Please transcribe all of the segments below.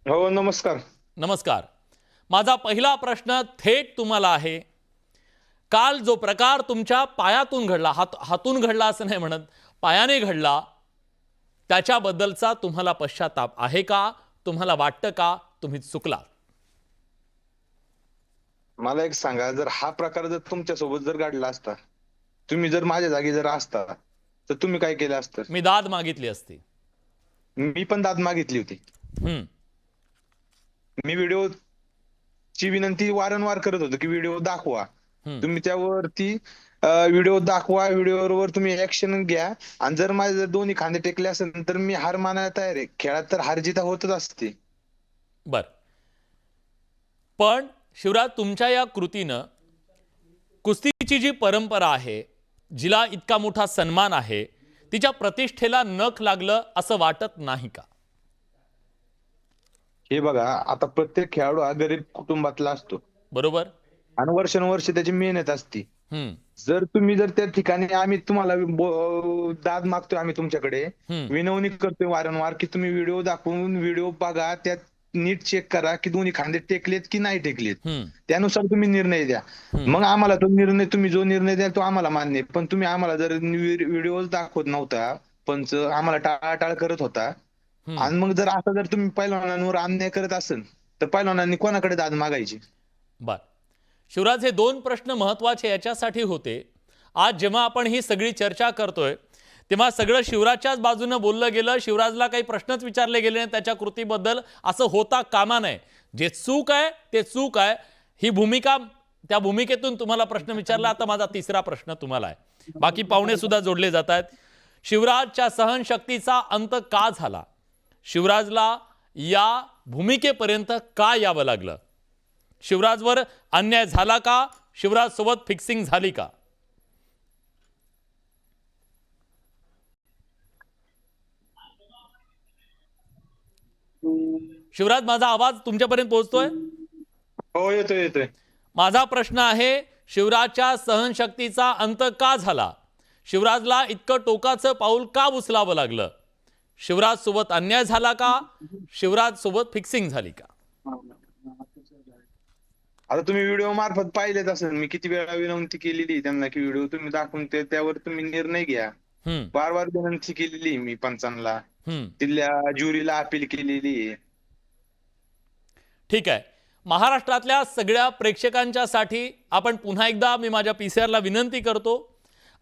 हो, नमस्कार. नमस्कार. माझा पहिला प्रश्न थेट तुम्हाला आहे. काल जो प्रकार तुमच्या पायातून घडला, हातून घडला असं नाही म्हणत, पायाने घडला, त्याच्याबद्दलचा तुम्हाला पश्चाताप आहे का? तुम्हाला वाटतं का तुम्ही चुकला? मला एक सांगा, जर हा प्रकार जर तुमच्यासोबत जर घडला असता, तुम्ही जर माझ्या जागी जर असता, तर तुम्ही काय केलं असतं? मी दाद मागितली असती. मी पण दाद मागितली होती. हं, मी व्हिडिओची विनंती वारंवार करत होतो, की व्हिडिओ दाखवा. हं. तुम्ही त्यावरती व्हिडिओ दाखवा, व्हिडिओवर तुम्ही ॲक्शन घ्या आणि जर माझे जर दोन्ही खांदे टेकले असेल, तर मी हार मानायला तयार आहे. खेळात तर हार-जीत होतच असते. बरं. पण शिवराज, तुमच्या या कृतीनं कुस्तीची जी परंपरा आहे, जिला इतका मोठा सन्मान आहे, तिच्या प्रतिष्ठेला नख लागलं असं वाटत नाही का? हे बघा, आता प्रत्येक खेळाडू हा गरीब कुटुंबातला असतो बरोबर? आणि वर्षानुवर्षे त्याची मेहनत असते. हं, जर तुम्ही जर त्या ठिकाणी आम्ही तुम्हाला दाद मागतोय आम्ही तुमच्याकडे, हं, विनवणी करतोय वारंवार, की तुम्ही व्हिडिओ दाखवून व्हिडिओ बघा, त्यात नीट चेक करा, की दोन्ही खांदे टेकलेत की नाही टेकलेत. हं, त्यानुसार तुम्ही निर्णय द्या. हं, मग आम्हाला तो निर्णय तुम्ही जो निर्णय द्याल तो आम्हाला मान्य आहे. पण तुम्ही आम्हाला जर व्हिडिओज दाखवत नव्हता, पंच आम्हाला टाळाटाळ करत होता हं. आणि मग जर असं जर तुम्ही पैलवानांवर अन्याय करत असेल, तर पैलवानांनी कोणाकडे दाद मागायची? बर. शिवराज, हे दोन प्रश्न महत्वाचे याच्यासाठी होते. आज जेव्हा आपण ही सगळी चर्चा करतोय, तेव्हा सगळं शिवराजच्याच बाजूनं बोललं गेलं, शिवराजला काही प्रश्नच विचारले गेले नाही त्याच्या कृतीबद्दल. असं होता कामा नये. जे चूक आहे ते चूक आहे. ही भूमिका, त्या भूमिकेतून तुम्हाला प्रश्न विचारला. आता माझा तिसरा प्रश्न तुम्हाला आहे. बाकी पाहुणे सुद्धा जोडले जात आहेत. शिवराजच्या सहनशक्तीचा अंत का झाला? शिवराजला या भूमिकेपर्यंत का यावं लागलं? शिवराजवर अन्याय झाला का? शिवराज सोबत फिक्सिंग झाली का? शिवराज, माझा आवाज तुमच्यापर्यंत पोहोचतोय? हो, येतोय येतोय. माझा प्रश्न आहे, शिवराजच्या सहनशक्तीचा अंत का झाला? शिवराजला इतकं टोकाचं पाऊल का उचलावं लागलं? शिवराज सोबत अन्याय झाला का? शिवराज सोबत फिक्सिंग झाली का? आता तुम्ही व्हिडिओ मार्फत पाहिलेच असेल मी किती वेळा विनंती केलेली आहे त्यांना, की व्हिडिओ तुम्ही दाखवून त्यावर तुम्ही निर्णय घ्या. हम्म, वारंवार विनंती केलेली आहे मी पंचांना. हम्म. तिथल्या ज्युरीला अपील केलेली आहे. ठीक आहे. महाराष्ट्रातल्या सगळ्या प्रेक्षकांच्यासाठी आपण पुन्हा एकदा मी माझ्या पीसीआरला विनंती करतो,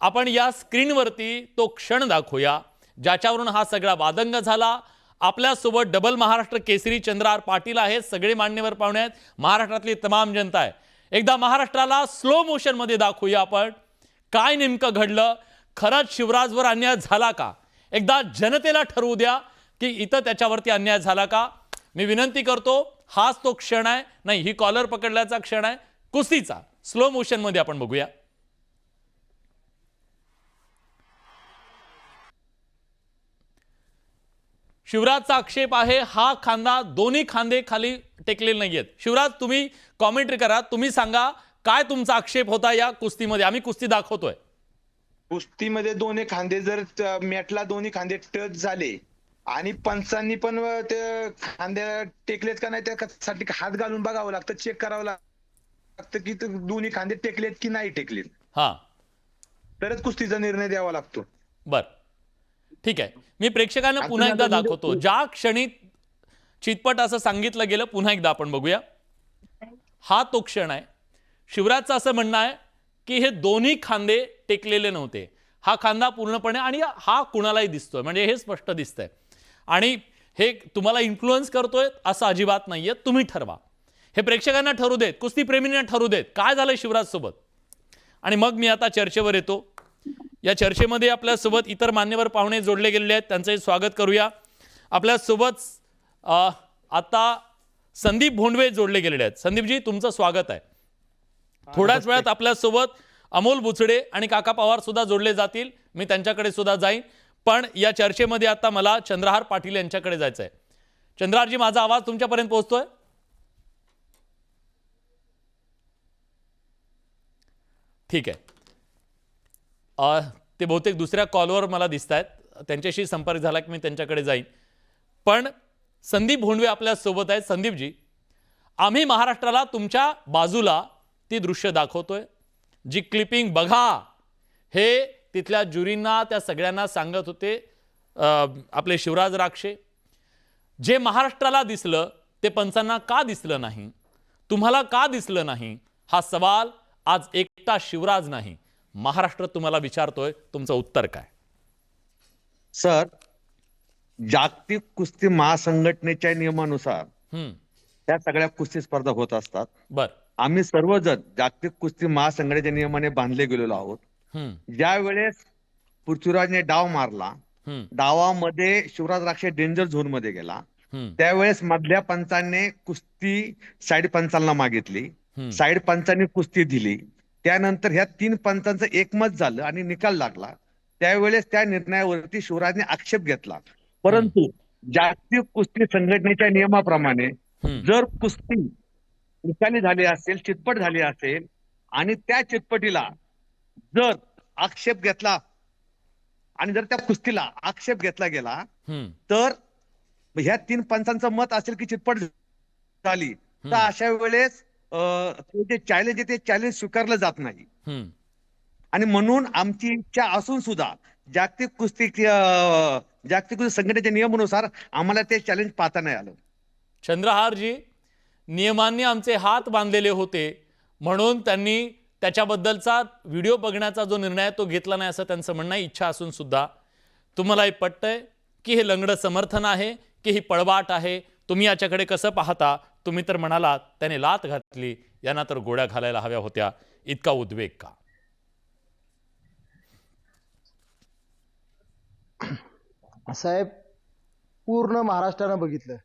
आपण या स्क्रीनवरती तो क्षण दाखवूया ज्याच्यावरून हा सगळा वादंग झाला. आपल्यासोबत डबल महाराष्ट्र केसरी चंद्रहार पाटील आहेत, सगळे मान्यवर पाहुणे आहेत, महाराष्ट्रातली तमाम जनता आहे. एकदा महाराष्ट्राला स्लो मोशनमध्ये दाखवूया आपण काय नेमकं घडलं. खरंच शिवराजवर अन्याय झाला का? एकदा जनतेला ठरवू द्या की इथं त्याच्यावरती अन्याय झाला का. मी विनंती करतो, हाच तो क्षण आहे. नाही, ही कॉलर पकडल्याचा क्षण आहे कुस्तीचा. स्लो मोशन मध्ये आपण बघूया. शिवराजचा आक्षेप आहे, हा खांदा, दोन्ही खांदे खाली टेकलेले नाहीयेत. शिवराज, तुम्ही कॉमेंट्री करा, तुम्ही सांगा काय तुमचा आक्षेप होता या कुस्तीमध्ये. आम्ही कुस्ती दाखवतोय. कुस्तीमध्ये दोन्ही खांदे जर मॅटला दोन्ही खांदे टच झाले आणि पंचांनी पण ते खांद्या टेकलेत का नाही त्यासाठी हात घालून बघावं लागतं, चेक करावं लागतं, की ते दोन्ही खांदे टेकलेत की नाही टेकलेत. हा, तरच कुस्तीचा निर्णय द्यावा लागतो. बर, ठीक आहे. मी प्रेक्षकांना आणि पुन्हा तुम्ही एकदा आता दाखवतो. ज्या क्षणी चितपट असं सांगितलं गेलं, पुन्हा एकदा आपण बघूया. हा तो क्षण आहे. शिवराजचं असं म्हणणं आहे की हे दोन्ही खांदे टेकलेले नव्हते. हा खांदा पूर्णपणे, आणि हा कुणालाही दिसतोय, म्हणजे हे स्पष्ट दिसतंय. आणि हे तुम्हाला इन्फ्लुअन्स करतोय असं अजिबात नाहीये. तुम्ही ठरवा. हे प्रेक्षकांना ठरू देत, कुस्तीप्रेमींना ठरू देत काय झालंय शिवराज सोबत. आणि मग मी आता चर्चेवर येतो. या चर्चेमध्ये आपल्यासोबत इतर मान्यवर पाहुणे जोडले गेलेले आहेत, त्यांचंही स्वागत करूया. आपल्यासोबत आता संदीप भोंडवे जोडले गेलेले आहेत. संदीपजी, तुमचं स्वागत आहे. थोड्याच वेळात आपल्यासोबत अमोल बुचडे आणि काका पवार सुद्धा जोडले जातील. मी त्यांच्याकडे सुद्धा जाईन. पण या चर्चेमध्ये आता मला चंद्रहार पाटील यांच्याकडे जायचं आहे. चंद्रहारजी, माझा आवाज तुमच्यापर्यंत पोहोचतोय? ठीक आहे. ते बहुतेक दुसऱ्या कॉलवर मला दिसत आहेत. त्यांच्याशी संपर्क झाला की मी त्यांच्याकडे जाईन. पण संदीप भोंडवे आपल्या सोबत आहेत. संदीपजी, आम्ही महाराष्ट्राला तुमच्या बाजूला ती दृश्य दाखवतोय. जी क्लिपिंग बघा, हे तिथल्या ज्युरींना त्या सगळ्यांना सांगत होते आपले शिवराज राक्षे. जे महाराष्ट्राला दिसलं ते पंचांना का दिसलं नाही, तुम्हाला का दिसलं नाही, हा सवाल आज एकटा शिवराज नाही, महाराष्ट्र तुम्हाला विचारतोय. तुमचं उत्तर काय? सर, जागतिक कुस्ती महासंघटनेच्या नियमानुसार हम्म. त्या सगळ्या कुस्ती स्पर्धा होत असतात. बर. आम्ही सर्वजण जागतिक कुस्ती महासंघटनेच्या नियमाने बांधले गेलेलो आहोत. हम्म. ज्या वेळेस पृथ्वीराजने डाव मारला, हम्म. डावामध्ये शिवराज राक्षे डेंजर झोन मध्ये गेला, हम्म. त्यावेळेस मधल्या पंचांनी कुस्ती साईड पंचांना मागितली. हम्म. साईड पंचांनी कुस्ती दिली. त्यानंतर ह्या 3 पंचांचं एकमत झालं आणि निकाल लागला. त्यावेळेस त्या निर्णयावरती शिवराजने आक्षेप घेतला. परंतु जागतिक कुस्ती संघटनेच्या नियमाप्रमाणे हम्म. जर कुस्ती निकाली झाली असेल, चितपट झाली असेल आणि त्या चितपटीला जर आक्षेप घेतला आणि जर त्या कुस्तीला आक्षेप घेतला गेला, हम्म. तर ह्या 3 पंचांचं मत असेल की चितपट झाली, तर अशा वेळेस ते जे चॅलेंज आहे ते चॅलेंज स्वीकारलं जात नाही. हम्म. आणि म्हणून आमची इच्छा असून सुद्धा जागतिक कुस्ती संघटनेच्या नियमानुसार आम्हाला ते चॅलेंज पाहता नाही आलं. चंद्रहारजी, नियमांनी आमचे हात बांधलेले होते म्हणून त्यांनी त्याच्याबद्दलचा व्हिडिओ बघण्याचा जो निर्णय आहे तो घेतला नाही, असं त्यांचं म्हणणं आहे. इच्छा असून सुद्धा तुम्हाला हे पटतंय की हे लंगडं समर्थन आहे की ही पळवाट आहे? तुम्ही याच्याकडे कसं पाहता? तुम्ही तर म्हणालात त्याने लात घातली, यांना तर गोळ्या घालायला हव्या होत्या. इतका उद्वेग का? साहेब, पूर्ण महाराष्ट्रानं बघितलं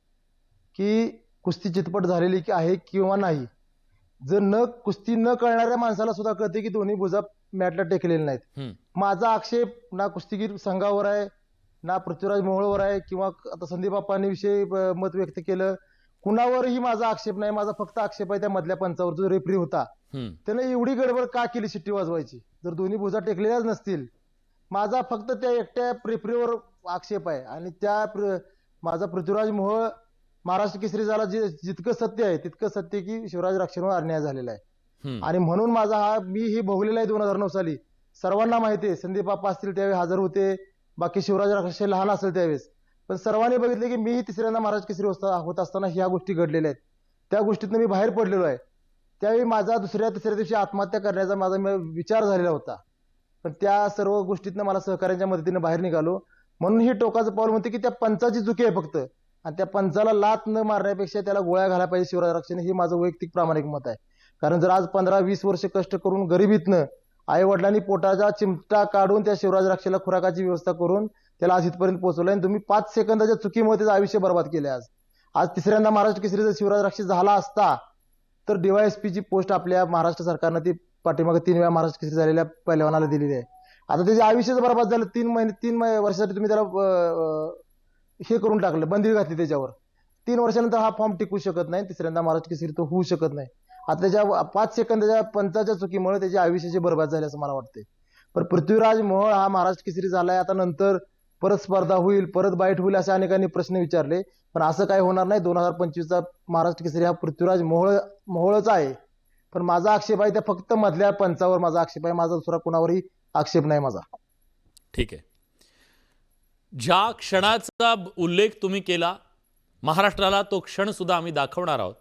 की कुस्ती चितपट झालेली आहे किंवा नाही. जर कुस्ती न कळणाऱ्या माणसाला सुद्धा कळते की दोन्ही भुजा मॅटला टेकलेले नाहीत. माझा आक्षेप ना कुस्तीगीर संघावर आहे, ना पृथ्वीराज मोहोळवर आहे, किंवा आता संदीप बाप्पांनी विषयी मत व्यक्त केलं, कुणावरही माझा आक्षेप नाही. माझा फक्त आक्षेप आहे त्या मधल्या पंचावर, जो रेफरी होता त्याने एवढी गडबड का केली शिट्टी वाजवायची? जर दोन्ही भुजा टेकलेल्याच नसतील, माझा फक्त त्या एकट्या रेफरीवर आक्षेप आहे. आणि माझा पृथ्वीराज मोहोळ महाराष्ट्र केसरी झाला, जितकं सत्य आहे तितकं सत्य की शिवराज राक्षेंवर अन्याय झालेला आहे. आणि म्हणून माझा मी हे भोगलेला आहे 2009 साली. सर्वांना माहिती आहे, संदीप बाप्पा असतील त्यावेळी हजर होते, बाकी शिवराज राक्षे लहान असेल त्यावेळेस, पण सर्वांनी बघितले की मी तिसऱ्यांदा महाराज केसरी होत असताना ह्या गोष्टी घडलेल्या आहेत. त्या गोष्टीतनं मी बाहेर पडलेलो आहे. त्यावेळी माझा तिसऱ्या दिवशी आत्महत्या करण्याचा माझा विचार झालेला होता, पण त्या सर्व गोष्टीतनं मला सहकार्यांच्या मदतीने बाहेर निघालो. म्हणून ही टोकाचं पाऊल म्हणते की त्या पंचाची चुकी आहे फक्त, आणि त्या पंचाला लात न मारण्यापेक्षा त्याला गोळ्या घालायला पाहिजे शिवराज राक्षेने, हे माझं वैयक्तिक प्रामाणिक मत आहे. कारण जर आज 15-20 वर्ष कष्ट करून गरिबीतनं आई वडिलांनी पोटाचा चिमटा काढून त्या शिवराज राक्षेला खुराकाची व्यवस्था करून त्याला आज इथपर्यंत पोहोचवलं, आणि तुम्ही 5 सेकंदाच्या चुकीमुळे त्याचं आयुष्य बर्बाद केले. आज तिसऱ्यांदा महाराष्ट्र केसरी जर शिवराज राक्षे झाला असता तर DYSP ची पोस्ट आपल्या महाराष्ट्र सरकारनं ती पाठीमागे 3 वेळा महाराष्ट्र केसरी झालेल्या पहिलवानाला दिलेली आहे. आता त्याचे आयुष्यच बर्बाद झालं. 3 वर्षासाठी तुम्ही त्याला हे करून टाकलं, बंदी घातली त्याच्यावर. 3 वर्षानंतर हा फॉर्म टिकू शकत नाही, तिसऱ्यांदा महाराष्ट्र केसरी तो होऊ शकत नाही. आता त्याच्या 5 सेकंदाच्या पंचाच्या चुकीमुळे त्याचे आयुष्याचे बर्बाद झाले असं मला वाटते. पण पृथ्वीराज मोहोळ हा महाराष्ट्र केसरी झालाय, आता नंतर परत स्पर्धा होईल, परत बाईट होईल असे अनेकांनी प्रश्न विचारले, पण असं काही होणार नाही. 2025चा महाराष्ट्र केसरी हा पृथ्वीराज मोहोळचा आहे. पण माझा आक्षेप आहे त्या फक्त मधल्या पंचावर माझा आक्षेप आहे, माझा दुसरा कुणावरही आक्षेप नाही माझा. ठीक आहे. ज्या क्षणाचा उल्लेख तुम्ही केला, महाराष्ट्राला तो क्षण सुद्धा आम्ही दाखवणार आहोत,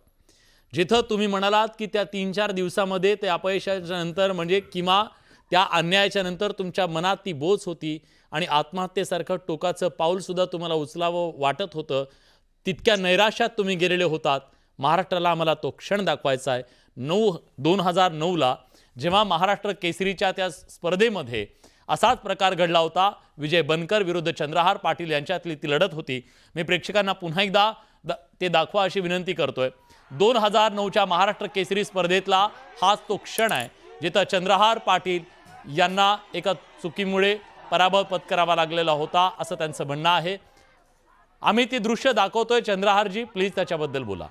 जिथं तुम्ही म्हणालात की त्या 3-4 दिवसामध्ये ते अपयशाच्या नंतर, म्हणजे किंवा त्या अन्यायाच्या नंतर तुमच्या मनात ती बोच होती आणि आत्महत्येसारखं टोकाचं पाऊल सुद्धा तुम्हाला उचलावं वाटत होतं. तितक्या नैराश्यात तुम्ही गेलेले होतात. महाराष्ट्राला आम्हाला तो क्षण दाखवायचा आहे. 2009ला जेव्हा महाराष्ट्र केसरीच्या त्या स्पर्धेमध्ये असाच प्रकार घडला होता, विजय बनकर विरुद्ध चंद्रहार पाटील यांच्यातली ती लढत होती. मी प्रेक्षकांना पुन्हा एकदा ते दाखवा अशी विनंती करतोय. 2009च्या महाराष्ट्र केसरी स्पर्धेतला हाच तो क्षण आहे जिथं चंद्रहार पाटील यांना एका चुकीमुळे पराभव पत्करावा लागलेला होता, असं त्यांचं म्हणणं आहे. आम्ही ती दृश्य दाखवतोय. चंद्रहारजी, प्लीज त्याच्याबद्दल बोला.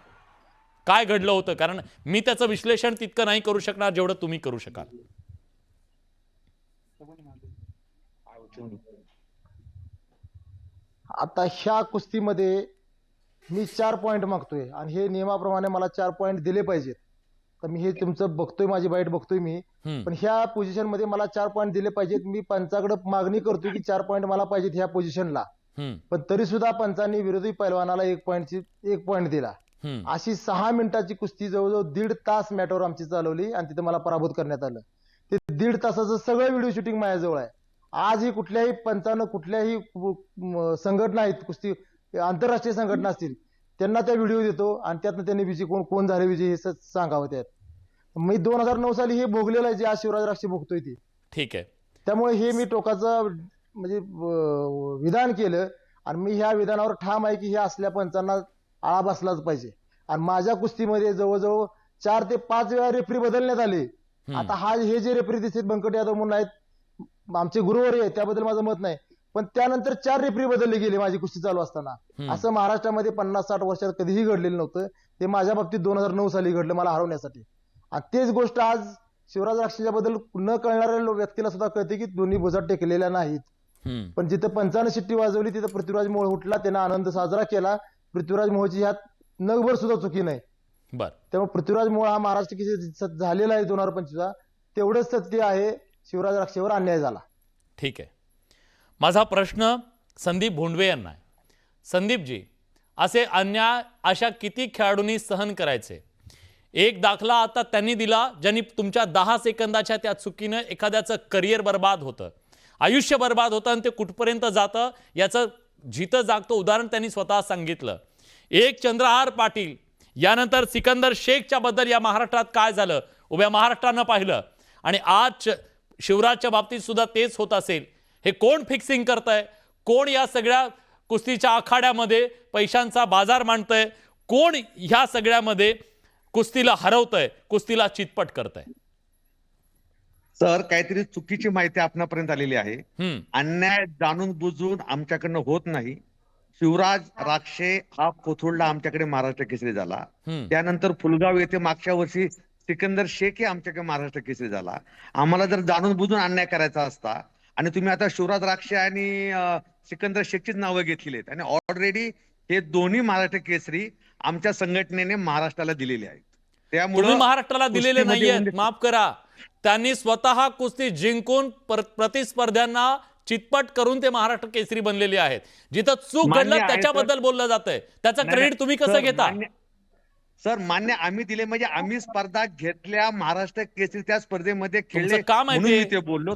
काय घडलं होतं? कारण मी त्याचं विश्लेषण तितकं नाही करू शकणार जेवढं तुम्ही करू शकाल. आता ह्या कुस्तीमध्ये मी 4 पॉईंट मागतोय आणि हे नियमाप्रमाणे मला 4 पॉईंट दिले पाहिजेत. तर मी हे तुमचं बघतोय, माझी बाईट बघतोय मी, पण ह्या पोझिशन मध्ये मला 4 पॉईंट दिले पाहिजेत. मी पंचाकडे मागणी करतोय की 4 पॉईंट मला पाहिजेत ह्या पोझिशनला, पण तरी सुद्धा पंचांनी विरोधी पैलवानाला 1 पॉईंट दिला. अशी 6 मिनिटाची कुस्ती जवळजवळ 1.5 तास मॅटवर आमची चालवली आणि तिथे मला पराभूत करण्यात आलं. ते 1.5 तासाचं सगळं व्हिडिओ शूटिंग माझ्याजवळ आहे. आजही कुठल्याही पंचानं, कुठल्याही संघटना आहेत, कुस्ती आंतरराष्ट्रीय संघटना असतील, त्यांना त्या व्हिडिओ देतो आणि त्यातनं त्यांनी विजय कोण झाले विजय हे सांगावं. त्यात मी 2009 साली हे भोगलेलं आहे जे आज शिवराज राक्षे भोगतोय ते. ठीक आहे. त्यामुळे हे मी टोकाचं म्हणजे विधान केलं आणि मी ह्या विधानावर ठाम आहे की हे असल्या पंचांना आळा बसलाच पाहिजे. आणि माझ्या कुस्तीमध्ये जवळजवळ 4 ते 5 वेळा रेफरी बदलण्यात आले. आता हे जे रेफरी दिसतात बंकट यादव म्हणून आहेत, आमचे गुरुवारी आहेत, त्याबद्दल माझं मत नाही, पण त्यानंतर 4 रेफरी बदलले गेले माझी कुस्ती चालू असताना. असं महाराष्ट्रामध्ये 50-60 वर्षात कधीही घडलेलं नव्हतं. ते माझ्या बाबतीत 2009 साली घडलं मला हरवण्यासाठी. आणि तेच गोष्ट आज शिवराज राक्षेच्या बद्दल न कळणाऱ्या व्यक्तीला सुद्धा कळते की दोन्ही भुजा टेकलेल्या नाहीत. पण जिथं पंचानं शिट्टी वाजवली तिथं पृथ्वीराज मोळ उठला, त्यानं आनंद साजरा केला. पृथ्वीराज मोळची ह्यात नगभर सुद्धा चुकी नाही. त्यामुळे पृथ्वीराज मोळ हा महाराष्ट्र केसरी झालेला आहे 2025, तेवढंच सत्य आहे, शिवराज राक्षेवर अन्याय झाला. ठीक आहे. माझा प्रश्न संदीप भोंडवे यांना आहे. संदीपजी, असे अन्याय अशा किती खेळाडूंनी सहन करायचे? एक दाखला आता त्यांनी दिला ज्यांनी तुमच्या 10 सेकंदाच्या त्या चुकीनं एखाद्याचं करिअर बर्बाद होतं, आयुष्य बर्बाद होतं आणि ते कुठपर्यंत जातं याचं जिथं जागतं उदाहरण त्यांनी स्वतः सांगितलं. एक चंद्रहार पाटील, यानंतर सिकंदर शेखच्या बद्दल या महाराष्ट्रात काय झालं उभ्या महाराष्ट्रानं पाहिलं, आणि आज शिवराजच्या बाबतीत सुद्धा तेच होत असेल. हे कोण फिक्सिंग करतंय? कोण या सगळ्या कुस्तीच्या आखाड्यामध्ये पैशांचा बाजार मांडतंय? कोण ह्या सगळ्यामध्ये कुस्तीला हरवतंय, कुस्तीला चितपट करतंय? सर, काहीतरी चुकीची माहिती आपणापर्यंत आलेली आहे. अन्याय जाणून बुजून आमच्याकडनं होत नाही. शिवराज राक्षे हा कोथरूडला आमच्याकडे महाराष्ट्र केसरी झाला. त्यानंतर फुलगाव येथे मागच्या वर्षी सिकंदर शेख आमच्याकडे महाराष्ट्र केसरी झाला. आम्हाला जर जाणून बुजून अन्याय करायचा असता, आणि तुम्ही आता शिवराज राक्षे आणि सिकंदर शेखचीच नावं घेतलेली आहेत, आणि ऑलरेडी हे दोन्ही महाराष्ट्र केसरी आमच्या संघटनेने महाराष्ट्राला दिलेले आहेत. त्यामुळे महाराष्ट्राला दिलेले नाहीये, माफ करा, त्यांनी स्वतः कुस्ती जिंकून प्रतिस्पर्ध्यांना चितपट करून ते महाराष्ट्र केसरी बनलेले आहेत. जिथं चूक घडलं त्याच्याबद्दल बोललं जातंय, त्याचं क्रेडिट तुम्ही कसं घेता? सर, मान्य आम्ही दिले, म्हणजे आम्ही स्पर्धा घेतल्या, महाराष्ट्र केसरी त्या स्पर्धेमध्ये खेळले, काम आहे म्हणून मी ते बोललो.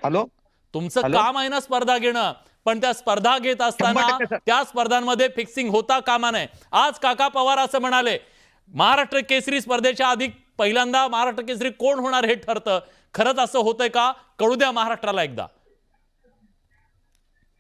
हॅलो, तुमचं काम आहे ना स्पर्धा घेणं, पण त्या स्पर्धा घेत असताना त्या स्पर्धांमध्ये फिक्सिंग होता कामा नये. आज काका पवार असं म्हणाले, महाराष्ट्र केसरी स्पर्धेच्या आधी पहिल्यांदा महाराष्ट्र केसरी कोण होणार हे ठरतं. खरंच असं होतंय का? कळू द्या महाराष्ट्राला एकदा.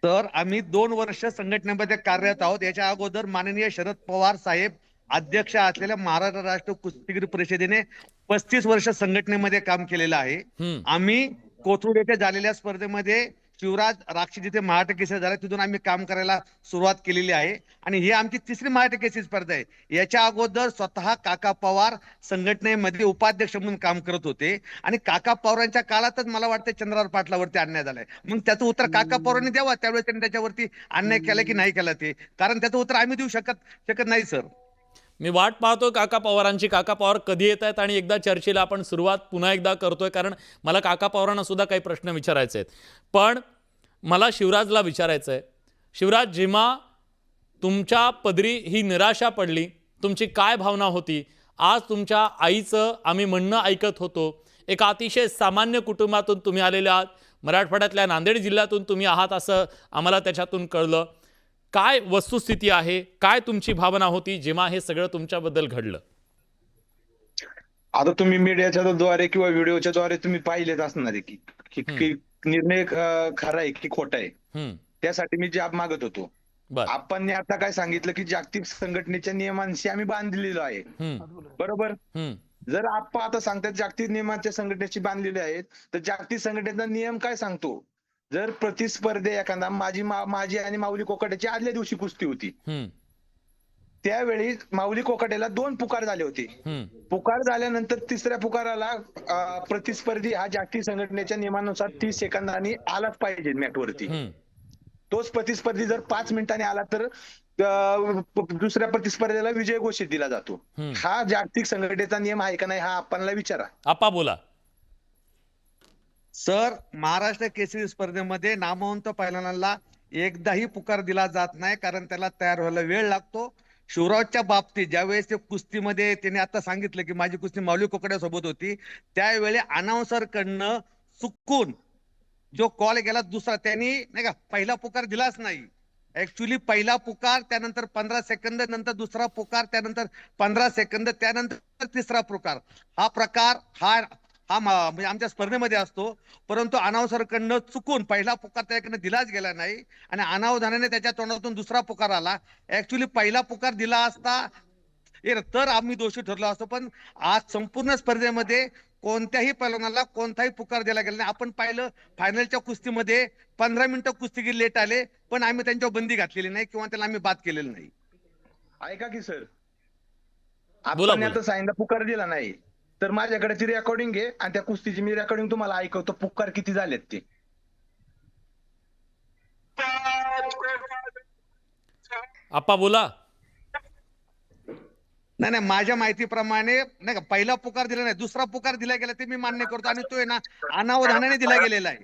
तर आम्ही 2 वर्ष संघटनेमध्ये कार्यरत आहोत. याच्या अगोदर माननीय शरद पवार साहेब अध्यक्ष असलेल्या महाराष्ट्र राष्ट्र कुस्तीगीर परिषदेने 35 वर्ष संघटनेमध्ये काम केलेलं आहे. आम्ही कोथरूड येथे झालेल्या स्पर्धेमध्ये शिवराज राक्षे जिथे महाराष्ट्र केसरी झाला तिथून आम्ही काम करायला सुरुवात केलेली आहे, आणि ही आमची 3री महाराष्ट्र केसरी स्पर्धा आहे. याच्या अगोदर स्वतः काका पवार संघटनेमध्ये उपाध्यक्ष म्हणून काम करत होते, आणि काका पवारांच्या काळातच मला वाटतं चंद्रहार पाटलावरती अन्याय झालाय. मग त्याचं उत्तर काका पवारांनी द्यावा, त्यावेळेस त्यांनी त्याच्यावरती अन्याय केला की नाही केला ते, कारण त्याचं उत्तर आम्ही देऊ शकत नाही. सर, मी वाट पाहतोय काका पवारांची. काका पवार कधी येत आहेत आणि एकदा चर्चेला आपण सुरुवात पुन्हा एकदा करतोय, कारण मला काका पवारांना सुद्धा काही प्रश्न विचारायचे आहेत. पण मला शिवराजला विचारायचं आहे, शिवराज, जेव्हा तुमच्या पदरी ही निराशा पडली, तुमची काय भावना होती? आज तुमच्या आईचं आम्ही म्हणणं ऐकत होतो. एक अतिशय सामान्य कुटुंबातून तुम्ही आलेले आहात, मराठवाड्यातल्या नांदेड जिल्ह्यातून तुम्ही आहात असं आम्हाला त्याच्यातून कळलं. काय वस्तुस्थिती आहे? काय तुमची भावना होती जेव्हा हे सगळं तुमच्याबद्दल घडलं? आता तुम्ही मीडियाच्या द्वारे किंवा व्हिडिओच्या द्वारे तुम्ही पाहिलेच असणार आहे की निर्णय खरा आहे की खोटा आहे. त्यासाठी मी जॉब मागत होतो. आपण आता काय सांगितलं की जागतिक संघटनेच्या नियमांशी आम्ही बांधलेलो आहे, बरोबर? जर आपण आता सांगतात जागतिक नियमांच्या संघटनेशी बांधलेले आहेत, तर जागतिक संघटनेचा नियम काय सांगतो? जर प्रतिस्पर्धे एखादा माझी आणि माऊली कोकाटेची आदल्या दिवशी कुस्ती होती, त्यावेळी माऊली कोकाटेला 2 पुकार झाले होते. पुकार झाल्यानंतर 3ऱ्या पुकाराला प्रतिस्पर्धी हा जागतिक संघटनेच्या नियमानुसार 30 सेकंदांनी आलाच पाहिजे मॅटवरती. तोच प्रतिस्पर्धी जर 5 मिनिटांनी आला तर दुसऱ्या प्रतिस्पर्ध्याला विजय घोषित दिला जातो. हा जागतिक संघटनेचा नियम आहे का नाही हा आपल्याला विचारा. आपा बोला. सर, महाराष्ट्र केसरी स्पर्धेमध्ये नामवंत पैलवानाला एकदाही पुकार दिला जात नाही, कारण त्याला तयार व्हायला वेळ लागतो. शिवराजच्या बाबतीत ज्यावेळेस ते कुस्तीमध्ये त्याने आता सांगितलं की माझी कुस्ती माऊली कोकड्यासोबत होती, त्यावेळी अनाउन्सर कडनं चुकून जो कॉल गेला दुसरा, त्यांनी नाही का पहिला पुकार दिलाच नाही. ऍक्च्युली पहिला पुकार, त्यानंतर 15 सेकंद, नंतर दुसरा पुकार, त्यानंतर 15 सेकंद, त्यानंतर तिसरा पुकार. हा प्रकार हा म्हणजे आमच्या स्पर्धेमध्ये असतो. परंतु अनाउन्सर कडनं चुकून पहिला पुकार त्याकडनं दिलाच गेला नाही आणि अनावधानाने त्याच्या तोंडातून दुसरा पुकार आला. ऍक्च्युली पहिला पुकार दिला असता तर आम्ही दोषी ठरलो असतो. पण आज संपूर्ण स्पर्धेमध्ये कोणत्याही पैलवानाला कोणताही पुकार दिला गेला नाही. आपण पाहिलं फायनलच्या कुस्तीमध्ये 15 मिनिटं कुस्तीगीर लेट आले, पण आम्ही त्यांच्यावर बंदी घातलेली नाही किंवा त्याला आम्ही बाद केलेलं नाही. ऐका की सर, बोला, आपण बोला. आता सांगितलं पुकार दिला नाही, तर माझ्याकडे ती रेकॉर्डिंग आहे आणि त्या कुस्तीची मी रेकॉर्डिंग तुम्हाला ऐकवतो पुकार किती झालेत ते. आपा बोला. नाही, माझ्या माहितीप्रमाणे नाही का पहिला पुकार दिला नाही, दुसरा पुकार दिला गेला ते मी मान्य करतो आणि तो आहे ना अनावधानाने दिला गेलेला आहे.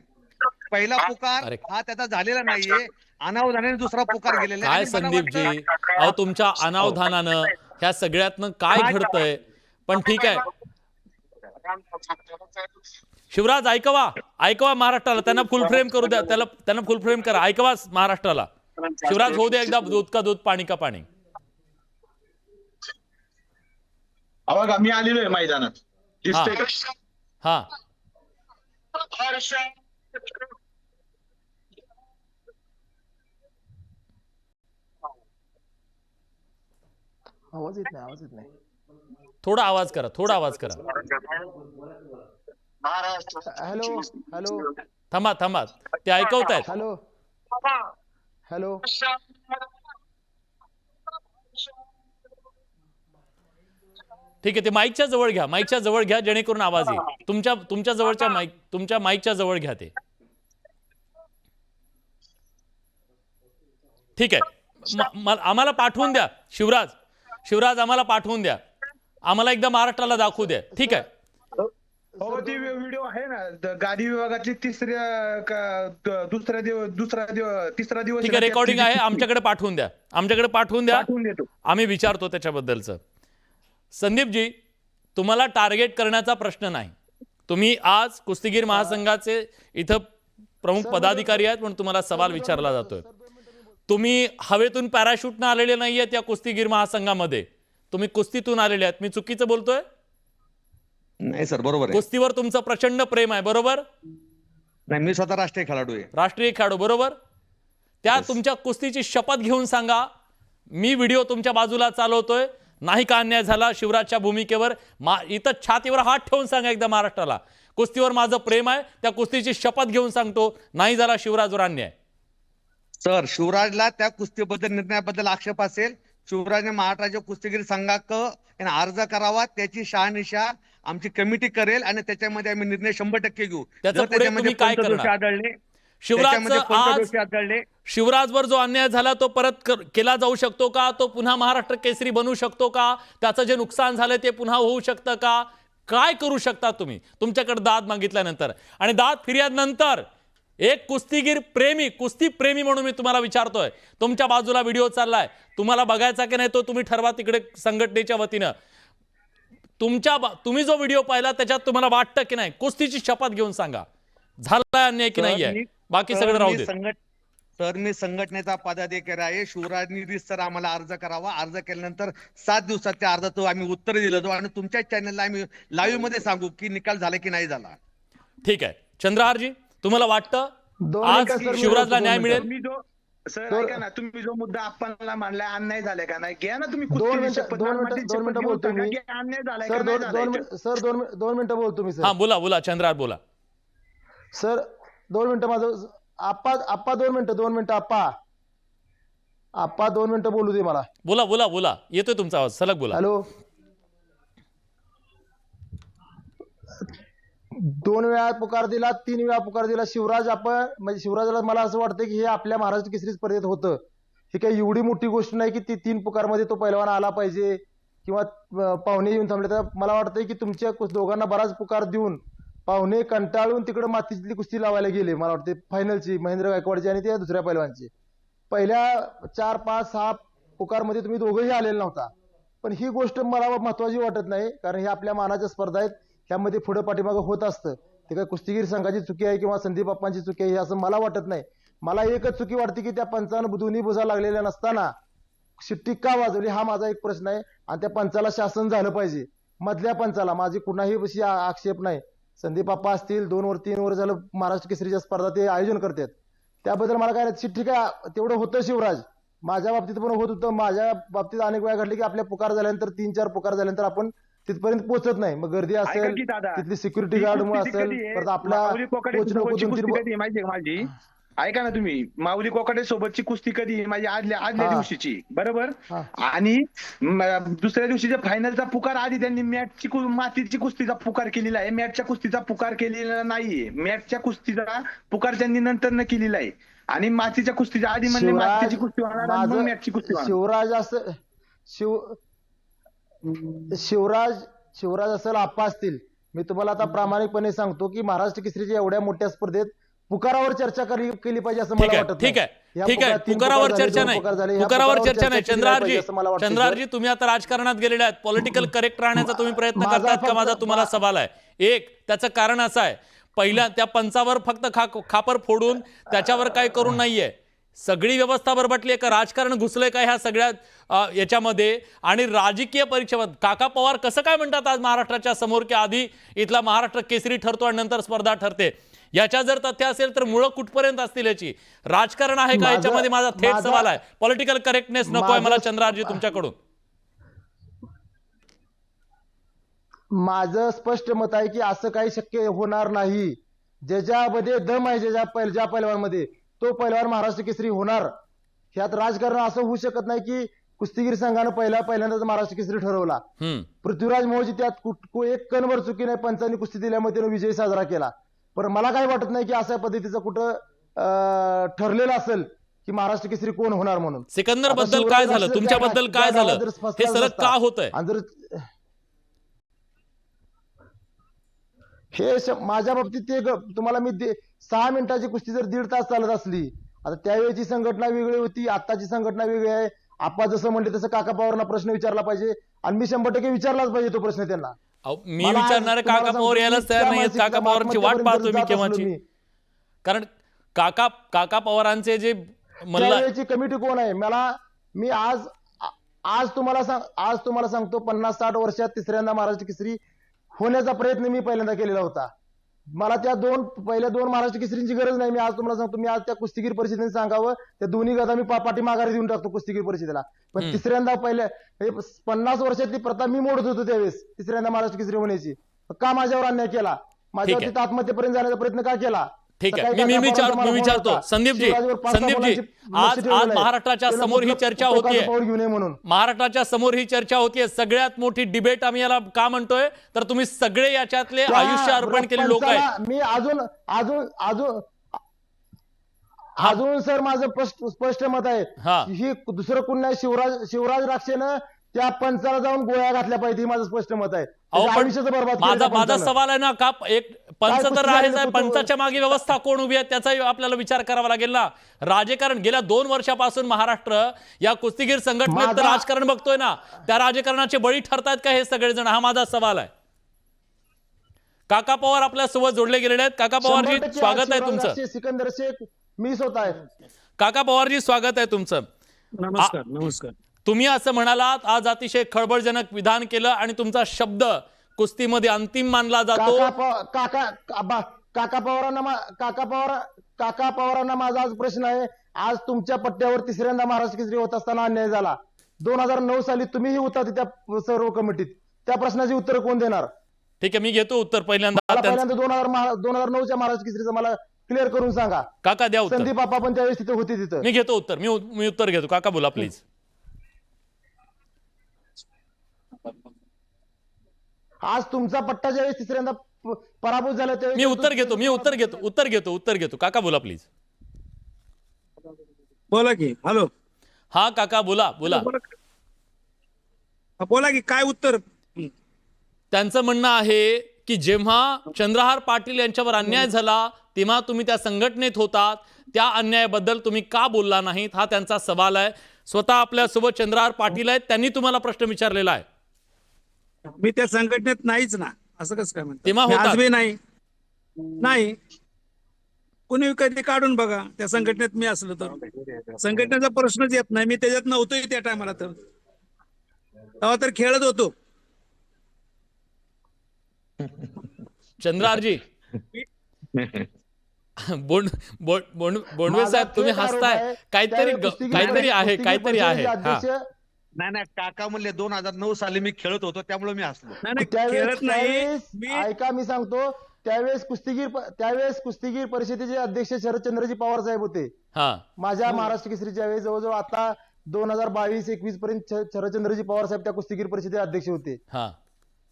पहिला पुकार अरे. हा त्याचा झालेला नाहीये, अनावधानाने दुसरा पुकार गेलेला आहे. काय आणि मला संदीपजी, वाटतं- अहो तुमच्या अनावधानानं ह्या सगळ्यातनं काय घडतंय. पण ठीक आहे, शिवराज ऐकवा महाराष्ट्राला. त्यांना फुल फ्रेम करू द्या, त्यांना फुल फ्रेम करा. ऐकवा महाराष्ट्राला. शिवराज होऊ दे एकदा दूध का दूध पाणी का पाणी. बघा मी आलेलो आहे मैदानात, दिसतंय का? हा आवाज येत नाही. थोडा आवाज करा. हॅलो. थांबा ते ऐकवतायत. हॅलो. ठीक आहे, ते माईकच्या जवळ घ्या जेणेकरून आवाज येईल. तुमच्या माईकच्या जवळ घ्या ते. ठीक आहे, आम्हाला पाठवून द्या. शिवराज आम्हाला पाठवून द्या. आम्हाला एकदा महाराष्ट्राला दाखवू द्या. ठीक आहे. हो, ती व्हिडिओ आहे ना गादी विभागातली तिसरा दिवस. ठीक आहे, रेकॉर्डिंग आहे. आमच्याकडे पाठवून द्या. पाठवून देतो. आम्ही विचारतो त्याच्याबद्दलचं. संदीपजी, तुम्हाला टार्गेट करण्याचा प्रश्न नाही. तुम्ही आज कुस्तीगीर महासंघाचे इथं प्रमुख पदाधिकारी आहेत, पण तुम्हाला सवाल विचारला जातोय. तुम्ही हवेतून पॅराशूटनं आलेले नाहीये त्या कुस्तीगीर महासंघामध्ये, तुम्ही कुस्तीतून आलेले आहेत. मी चुकीचं बोलतोय? नाही सर, बरोबर आहे. कुस्तीवर तुमचं प्रचंड प्रेम आहे, बरोबर? नाही, मी स्वतः राष्ट्रीय खेळाडू आहे. राष्ट्रीय खेळाडू, बरोबर? त्या तुमच्या कुस्तीची शपथ घेऊन सांगा. मी व्हिडिओ तुमच्या बाजूला चालवतोय, नाही का अन्याय झाला शिवराजच्या भूमिकेवर. इथं छातीवर हात ठेवून सांगा एकदा महाराष्ट्राला, कुस्तीवर माझं प्रेम आहे. त्या कुस्तीची शपथ घेऊन सांगतो, नाही झाला शिवराजवर अन्याय. सर, शिवराजला त्या कुस्तीबद्दल निर्णयाबद्दल आक्षेप असेल, शिवराजने महाराष्ट्राच्या कुस्तीगीर संघाक अर्ज करावा. त्याची शहानिशा आमची कमिटी करेल आणि त्याच्यामध्ये आम्ही निर्णय 100% घेऊ. त्याच्या पुढे तुम्ही काय करणार? आढळले शिवराजवर जो अन्याय झाला तो परत केला जाऊ शकतो का? तो पुन्हा महाराष्ट्र केसरी बनू शकतो का? त्याचं जे नुकसान झालं ते पुन्हा होऊ शकतं का? काय करू शकता तुम्ही तुमच्याकडे दाद मागितल्यानंतर? आणि दाद फिर्याद नंतर एक कुस्तीगीर प्रेमी, कुस्ती प्रेमी म्हणून मी तुम्हाला विचारतोय, तुमच्या बाजूला व्हिडिओ चाललाय, तुम्हाला बघायचा की नाही तो तुम्ही ठरवा तिकडे संघटनेच्या वतीनं. तुम्ही जो व्हिडिओ पाहिला त्याच्यात तुम्हाला वाटतं की नाही? कुस्तीची शपथ घेऊन सांगा, झालाय अन्याय की नाहीये? बाकी सगळं राहू दे. तर मी संघटनेचा पदाधिकारी आहे. शिवराजनी सर आम्हाला अर्ज करावा. अर्ज केल्यानंतर 7 दिवसात त्या अर्जाचं आम्ही उत्तर दिलं आणि तुमच्याच चॅनलला आम्ही लाईव्ह मध्ये सांगू की निकाल झाला की नाही झाला. ठीक आहे. चंद्रहारजी, तुम्हाला वाटतं दोन आज मिनिटं सर, शिवराजला न्याय मिळेल? तुम्ही जो सर ऐका ना, तुम्ही जो मुद्दा आपल्याला मांडलाय अन्याय झालाय का नाही, घ्या ना तुम्ही. दोन मिनिटं बोलतो मी. अन्याय झालाय सर का नाही झालाय? दोन मिनिटं बोलतो मी सर. हा बोला चंद्रहार बोला. सर 2 मिनिटं माझं आप्पा 2 मिनिटं आप्पा 2 मिनिटं बोलू दे मला. बोला येतोय तुमचा आवाज, सलग बोला. हॅलो. 2 वेळा पुकार दिला, 3 वेळा पुकार दिला. शिवराज आपण म्हणजे शिवराजाला मला असं वाटतं की हे आपल्या महाराष्ट्र केसरी स्पर्धेत होतं. ही काही एवढी मोठी गोष्ट नाही की ती 3 पुकारमध्ये तो पैलवान आला पाहिजे किंवा पाहुणे येऊन थांबले. तर मला वाटतंय की तुमच्या दोघांना बराच पुकार देऊन पाहुणे कंटाळून तिकडे मातीतली कुस्ती लावायला गेले. मला वाटते फायनलची महेंद्र गायकवाडची आणि त्या दुसऱ्या पैलवानची. पहिल्या 4, 5, 6 पुकारमध्ये तुम्ही दोघंही आलेले नव्हता. पण ही गोष्ट मला महत्वाची वाटत नाही, कारण हे आपल्या मानाच्या स्पर्धा आहेत. ह्यामध्ये पुढे पाठीमागं होत असतं. ते काय कुस्तीगीर संघाची चुकी आहे किंवा संदीप अप्पांची चुकी आहे असं मला वाटत नाही. मला एकच चुकी वाटते की त्या पंचानं दोन्ही बुजा लागलेल्या नसताना शिट्टी का वाजवली हा माझा एक प्रश्न आहे. आणि त्या पंचाला शासन झालं पाहिजे. मधल्या पंचाला माझी कुणाही विषयी आक्षेप नाही. संदीप अप्पा असतील 2 वर 3 वर झालं महाराष्ट्र केसरीच्या स्पर्धा ते आयोजन करतात, त्याबद्दल मला काय नाही. ठीक आहे तेवढं होतं शिवराज, माझ्या बाबतीत पण होत होतं. माझ्या बाबतीत अनेक वेळा घडले की आपल्या पुकार झाल्यानंतर 3-4 पुकार झाल्यानंतर आपण तिथपर्यंत पोहोचत नाही. मग गर्दी ऐका असेल, की दादा, तिथली सिक्युरिटी गार्ड मुळे असेल, परत आपल्या कोच नको कधी माहितीये माझी, ऐका ना तुम्ही, माऊली कोकाटे सोबतची कुस्ती कधी माझी आदल्या दिवशीची, बरोबर. आणि दुसऱ्या दिवशीच्या फायनलचा पुकार आधी त्यांनी मॅटची मातीची कुस्तीचा पुकार केलेला आहे. मॅटच्या कुस्तीचा पुकार केलेला नाहीये. मॅटच्या कुस्तीचा पुकार त्यांनी नंतर न केलेला आहे. आणि मातीच्या कुस्तीच्या आधी म्हणजे मातीची कुस्ती होणार आणि मग मॅटची कुस्ती होणार. शिवराज असं शिवराज असेल आप्पा असतील, मी तुम्हाला आता प्रामाणिकपणे सांगतो की महाराष्ट्र केसरीच्या एवढ्या मोठ्या स्पर्धेत पुकारावर चर्चा केली पाहिजे असं मला वाटत. ठीक आहे, पुकारावर चर्चा नाही, पुकारावर चर्चा नाही. चंद्रारजी तुम्ही आता राजकारणात गेलेले आहेत, पॉलिटिकल करेक्ट राहण्याचा तुम्ही प्रयत्न करतायत का माझा तुम्हाला सवाल आहे. एक त्याचं कारण असं आहे, पहिल्या त्या पंचावर फक्त खापर फोडून त्याच्यावर काय करून नाहीये, सगळी व्यवस्था बरबटली आहे का, राजकारण घुसलंय का ह्या सगळ्या याच्यामध्ये. आणि राजकीय परीक्षा काका पवार कसं काय म्हणतात आज महाराष्ट्राच्या समोर की आधी इथला महाराष्ट्र केसरी ठरतो आणि नंतर स्पर्धा ठरते. याच्या जर तथ्य असेल तर मुळं कुठपर्यंत असतील याची, राजकारण आहे का याच्यामध्ये, माझा थेट सवाल आहे. पॉलिटिकल करेक्टनेस नकोय मला चंद्रारजी तुमच्याकडून. माझं स्पष्ट मत आहे की असं काही शक्य होणार नाही. ज्याच्यामध्ये दम आहे ज्या पैलवानमध्ये तो पैलवान महाराष्ट्र केसरी होणार. ह्यात राजकारण असं होऊ शकत नाही की कुस्तीगीर संघानं पहिल्यांदाच महाराष्ट्र केसरी ठरवला. पृथ्वीराज मोहोजी त्यात एक कणभर चुकी नाही, पंचांनी कुस्ती दिल्यामुळे त्यानं विजय साजरा केला. पण मला काय वाटत नाही की अशा पद्धतीचं कुठं ठरलेलं असेल की महाराष्ट्र केसरी कोण होणार म्हणून. सिकंदर बद्दल काय झालं, तुमच्याबद्दल काय झालं, हे सलग का होतंय. हे माझ्या बाबतीत ते तुम्हाला मी 6 मिनिटाची कुस्ती जर 1.5 तास चालत असली, आता त्यावेळेची संघटना वेगळी होती, आताची संघटना वेगळी आहे. आपण जसं म्हणले तसं काका पवारांना प्रश्न विचारला पाहिजे आणि मी 100% विचारलाच पाहिजे तो प्रश्न त्यांना. मी विचारणार काका पवार यायलाच तयार नाही. काका पवारांची वाट पाहतोय मी केव्हाची, कारण काका पवारांचे जे त्यावेळेची कमिटी कोण आहे मी आज तुम्हाला सांगतो 50-60 वर्षात तिसऱ्यांदा महाराष्ट्र केसरी होण्याचा प्रयत्न मी पहिल्यांदा केलेला होता. मला त्या पहिल्या 2 महाराष्ट्र केसरींची गरज नाही. मी आज तुम्हाला सांगतो, मी आज त्या कुस्तीगीर परिषदेने सांगावं त्या दोन्ही गदा मी पाठी माघारी देऊन टाकतो कुस्तीगीर परिषदेला. पण तिसऱ्यांदा पहिल्या 50 वर्षातली प्रथा मी मोडत होतो त्यावेळेस तिसऱ्यांदा महाराष्ट्र केसरी होण्याची. का माझ्यावर अन्याय केला, माझ्यावरती आत्महत्येपर्यंत जाण्याचा प्रयत्न का केला. ठीक आहे, मी विचारतो संदीपजी, आज महाराष्ट्राच्या समोर ही चर्चा होतीये, महाराष्ट्राच्या समोर ही चर्चा होतीये. सगळ्यात मोठी डिबेट आम्ही याला का म्हणतोय तर तुम्ही सगळे याच्यातले आयुष्य अर्पण केले लोक आहेत. मी अजून सर माझं स्पष्ट मत आहे, ही दुसरं कोण नाही, शिवराज राक्षेनं त्या पंचाला जाऊन गोळ्या घातल्या पाहिजे, माझं स्पष्ट मत आहे. माझा सवाल आहे ना, का एक पंच तर आहेच आहे, पंचाच्या मागे व्यवस्था कोण उभी आहे त्याचा आपल्याला विचार करावा लागेल ना. राजकारण गेल्या 2 वर्षापासून महाराष्ट्र या कुस्तीगीर संघटनेत राजकारण बघतोय ना, त्या राजकारणाचे बळी ठरतायत का हे सगळेजण, हा माझा सवाल आहे. काका पवार आपल्या सोबत जोडले गेलेले आहेत. काका पवारजी स्वागत आहे तुमचं. सिकंदर शेख मी स्वतः आहे. काका पवारजी स्वागत आहे तुमचं. नमस्कार. तुम्ही असं म्हणालात, आज अतिशय खळबळजनक विधान केलं आणि तुमचा शब्द कुस्तीमध्ये अंतिम मानला जातो. काका पवारांना माझा आज प्रश्न आहे, आज तुमच्या पट्ट्यावर तिसऱ्यांदा महाराष्ट्र केसरी होत असताना अन्याय झाला. 2009 साली तुम्हीही होता त्या सर्व कमिटीत, त्या प्रश्नाची उत्तर कोण देणार. ठीक आहे, मी घेतो उत्तर. पहिल्यांदा 2009च्या महाराष्ट्र केसरीचं मला क्लिअर करून सांगा. काका द्या उत्तर. संदीप बाप्पा पण त्यावेळेस तिथे होते. तिथं मी घेतो उत्तर, मी उत्तर घेतो. काका बोला प्लीज. आज तुमचा पट्टा ज्यावेळेस तिसऱ्यांदा पराभूत झालं मी त्यावेळी उत्तर घेतो काका बोला प्लीज. बोला की. हॅलो. हा काका बोला. बोला की काय उत्तर. त्यांचं म्हणणं आहे की जेव्हा चंद्रहार पाटील यांच्यावर अन्याय झाला तेव्हा तुम्ही त्या संघटनेत होतात, त्या अन्यायाबद्दल तुम्ही का बोलला नाहीत हा त्यांचा सवाल आहे. स्वतः आपल्यासोबत चंद्रहार पाटील आहेत, त्यांनी तुम्हाला प्रश्न विचारलेला आहे. मी त्या संघटनेत नाहीच ना. असं कसं काय तेव्हा म्हणतात. होतात. आज बी नाही. कुणी कधी काढून बघा त्या संघटनेत मी असलो तर. संघटनेचा प्रश्नच येत नाही. मी त्याच्यात नव्हतोय त्या टायमाला. तेव्हा तर खेळत होतो. चंद्रहारजी बोंडवे साहेब तुम्ही हसताय. काहीतरी आहे. हा. नाही काका म्हणले 2009 साली मी खेळत होतो त्यामुळे मी हसलो. नाही खेळत नाही मी. ऐका मी सांगतो, त्यावेळेस कुस्तीगीर परिषदेचे अध्यक्ष शरदचंद्रजी पवार साहेब होते. माझ्या महाराष्ट्र केसरीच्या वेळेस जवळजवळ आता 2022-21 पर्यंत शरदचंद्रजी पवार साहेब त्या कुस्तीगीर परिषदेचे अध्यक्ष होते.